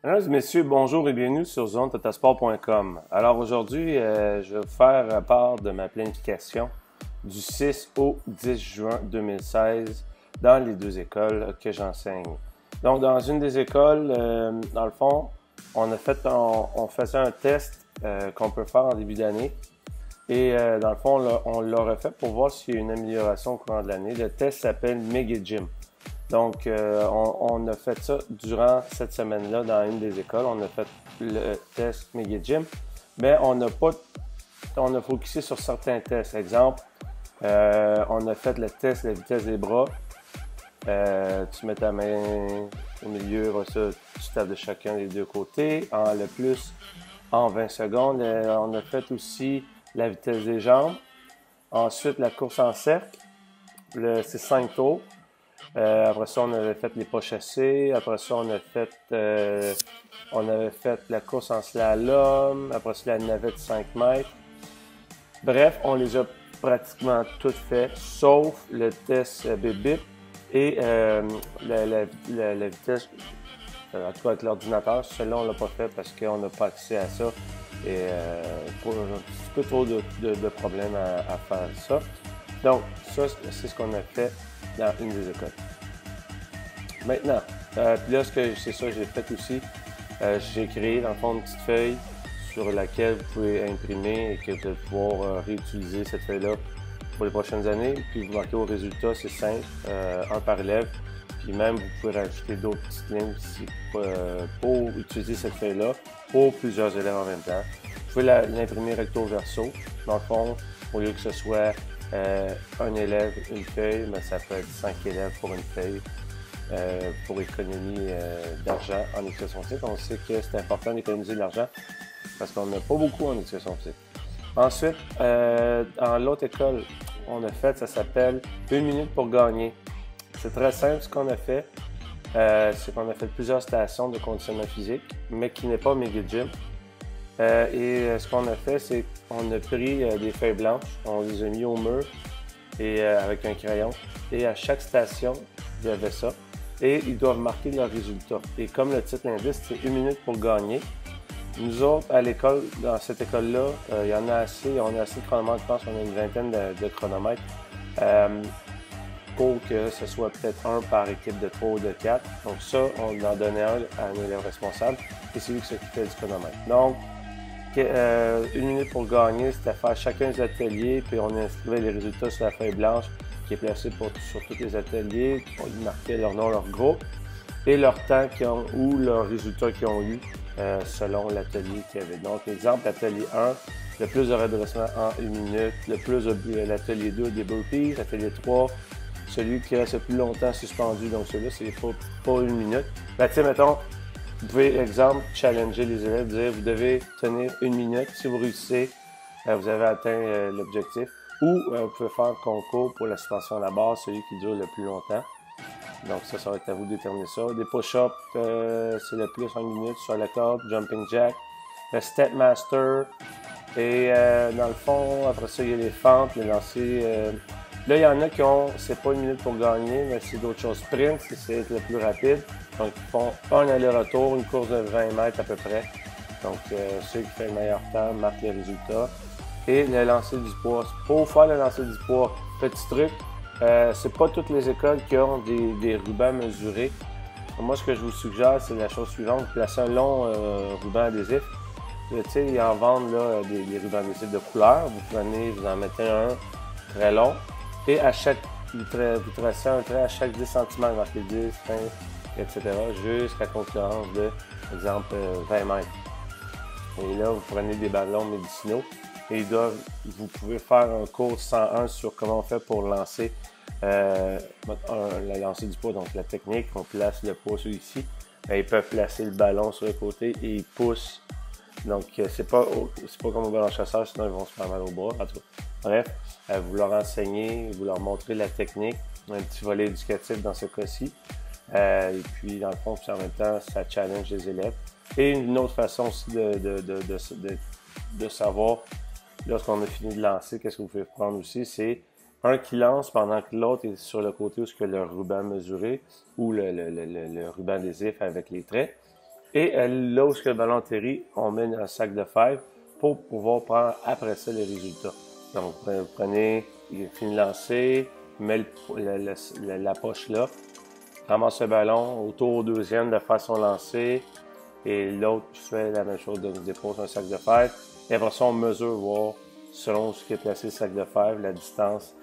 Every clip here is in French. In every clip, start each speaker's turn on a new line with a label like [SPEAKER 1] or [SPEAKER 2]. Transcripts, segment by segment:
[SPEAKER 1] Mesdames et messieurs, bonjour et bienvenue sur ZoneTotasport.com. Alors aujourd'hui, je vais vous faire part de ma planification du 6 au 10 juin 2016 dans les deux écoles que j'enseigne. Donc dans une des écoles, dans le fond, on faisait un test qu'on peut faire en début d'année. Et dans le fond, on l'a refait pour voir s'il y a une amélioration au courant de l'année. Le test s'appelle Mega Gym. Donc, on a fait ça durant cette semaine-là dans une des écoles. On a fait le test Mega Gym, mais on a focusé sur certains tests. Exemple, on a fait le test de la vitesse des bras. Tu mets ta main au milieu, ça, tu tapes de chacun des deux côtés. Le plus en 20 secondes. On a fait aussi la vitesse des jambes. Ensuite, la course en cercle. C'est 5 tours. Après ça, on avait fait les pas chassés. Après ça, on avait fait la course en slalom. Après ça, la navette de 5 mètres. Bref, on les a pratiquement toutes fait, sauf le test bip-bip et la vitesse, en tout cas avec l'ordinateur. Celui-là, on l'a pas fait parce qu'on n'a pas accès à ça. Et pour un petit peu trop de problèmes à faire ça. Donc, ça, c'est ce qu'on a fait dans une des écoles. Maintenant, puis là, c'est ça que j'ai fait aussi. J'ai créé, dans le fond, une petite feuille sur laquelle vous pouvez imprimer et que vous allez pouvoir réutiliser cette feuille-là pour les prochaines années. Puis vous marquez vos résultats, c'est simple, un par élève. Puis même, vous pouvez rajouter d'autres petites lignes ici, pour utiliser cette feuille-là pour plusieurs élèves en même temps. Vous pouvez l'imprimer recto verso. Dans le fond, au lieu que ce soit un élève, une feuille, mais ça peut être 5 élèves pour une feuille pour économie d'argent en éducation physique. On sait que c'est important d'économiser de l'argent parce qu'on n'a pas beaucoup en éducation physique. Ensuite, dans l'autre école, ça s'appelle 1 minute pour gagner. C'est très simple ce qu'on a fait. C'est qu'on a fait plusieurs stations de conditionnement physique, mais qui n'est pas Mega Gym. Ce qu'on a fait, c'est qu'on a pris des feuilles blanches, on les a mis au mur et avec un crayon. Et à chaque station, il y avait ça. Et ils doivent marquer leurs résultats. Et comme le titre l'indique, c'est 1 minute pour gagner. Nous autres, à l'école, dans cette école-là, il y en a assez. On a assez de chronomètres, je pense qu'on a une vingtaine de chronomètres pour que ce soit peut-être un par équipe de 3 ou de 4. Donc ça, on en donnait un à un élève responsable et c'est lui qui s'occupait du chronomètre. Donc, 1 minute pour gagner, c'était faire chacun des ateliers, puis on inscrivait les résultats sur la feuille blanche qui est placée sur tous les ateliers. On marquait leur nom, leur groupe et leur temps ou leurs résultats qu'ils ont eu selon l'atelier qu'il y avait. Donc, exemple, l'atelier 1, le plus de redressement en 1 minute, l'atelier 2, des burpees, l'atelier 3, celui qui reste le plus longtemps suspendu, donc celui-là, c'est pas 1 minute. Ben, tu sais, mettons, vous pouvez, exemple, challenger les élèves, dire vous devez tenir 1 minute. Si vous réussissez, vous avez atteint l'objectif. Ou vous pouvez faire un concours pour la suspension à la barre, celui qui dure le plus longtemps. Donc ça va être à vous de déterminer ça. Des push-ups, c'est le plus en 1 minute sur la corde, jumping jack, le step master. Et dans le fond, après ça, il y a les fentes, les lancers. Là, il y en a qui ont, c'est pas 1 minute pour gagner, mais c'est d'autres choses. Sprint, c'est le plus rapide. Donc, ils font un aller-retour, une course de 20 mètres à peu près. Donc, ceux qui font le meilleur temps marquent les résultats. Et le lancer du poids. Pour faire le lancer du poids, petit truc, c'est pas toutes les écoles qui ont des rubans mesurés. Moi, ce que je vous suggère, c'est la chose suivante. Vous placez un long ruban adhésif. Tu sais, ils en vendent là, des rubans adhésifs de couleur. Vous en mettez un très long. Et vous tracez un trait à chaque 10 cm, marqué 10, 20, etc. jusqu'à concurrence de, par exemple, 20 mètres. Et là, vous prenez des ballons médicinaux et vous pouvez faire un cours 101 sur comment on fait pour lancer le lancer du poids, donc la technique. On place le poids sur ici. Ils peuvent placer le ballon sur le côté et ils poussent. Donc, c'est pas comme au ballon chasseur, sinon ils vont se faire mal au bras. En tout cas, bref, vous leur enseignez, vous leur montrez la technique, un petit volet éducatif dans ce cas-ci. Et puis, dans le fond, en même temps, ça challenge les élèves. Et une autre façon aussi de savoir, lorsqu'on a fini de lancer, qu'est-ce que vous pouvez prendre aussi, c'est un qui lance pendant que l'autre est sur le côté où il y a le ruban mesuré ou le ruban adhésif avec les traits. Et là où le ballon atterrit, on met un sac de fèves pour pouvoir prendre après ça les résultats. Donc, vous prenez, il finit de lancer, met la poche là, ramasse le ballon, autour au deuxième de faire son lancer, et l'autre fait la même chose, donc dépose un sac de fèves. Et après ça, on mesure, voir, selon ce qui est placé le sac de fèves, la distance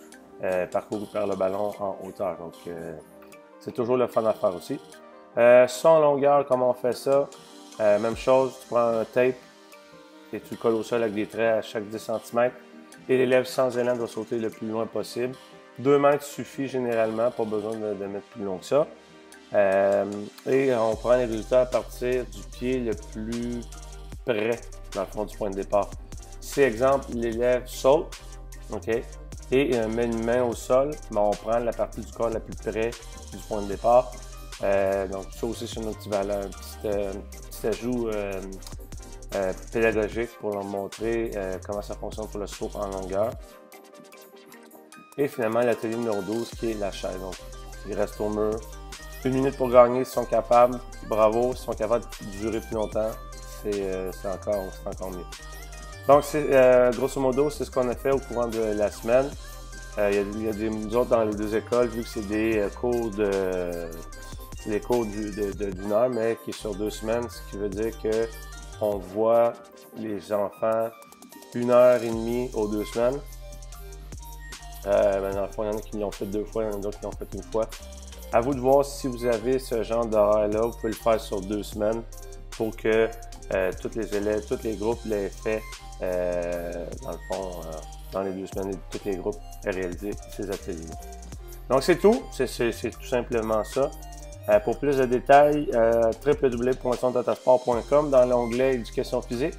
[SPEAKER 1] parcourue par le ballon en hauteur. Donc, c'est toujours le fun à faire aussi. Son longueur, comment on fait ça? Même chose, tu prends un tape et tu le colles au sol avec des traits à chaque 10 cm. Et l'élève sans élan doit sauter le plus loin possible. 2 mètres suffit généralement, pas besoin de mettre plus long que ça. Et on prend les résultats à partir du pied le plus près, dans le fond, du point de départ. Si, exemple, l'élève saute, OK, et met une main au sol, mais on prend la partie du corps la plus près du point de départ. Donc, ça aussi, c'est une petite valeur, un petit ajout pédagogique pour leur montrer comment ça fonctionne pour le saut en longueur. Et finalement, l'atelier numéro 12 qui est la chaise. Donc, ils restent au mur. 1 minute pour gagner, s'ils sont capables. Bravo, s'ils sont capables de durer plus longtemps, c'est encore mieux. Donc, grosso modo, c'est ce qu'on a fait au courant de la semaine. Il y a nous autres dans les deux écoles, vu que c'est des cours d'une heure, mais qui est sur 2 semaines, ce qui veut dire qu'on voit les enfants 1h30 aux 2 semaines. Dans le fond, il y en a qui l'ont fait 2 fois, il y en a d'autres qui l'ont fait 1 fois. À vous de voir si vous avez ce genre d'horaire-là. Vous pouvez le faire sur 2 semaines pour que tous les élèves, tous les groupes l'aient fait, dans le fond, dans les 2 semaines, et tous les groupes aient réalisé ces ateliers. Donc, c'est tout. C'est tout simplement ça. Pour plus de détails, www.sondatasport.com, dans l'onglet Éducation physique,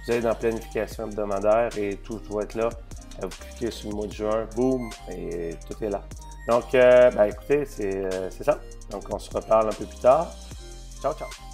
[SPEAKER 1] vous allez dans Planification hebdomadaire et tout doit être là. Vous cliquez sur le mois de juin, boum, et tout est là. Donc, écoutez, c'est ça. Donc, on se reparle un peu plus tard. Ciao, ciao!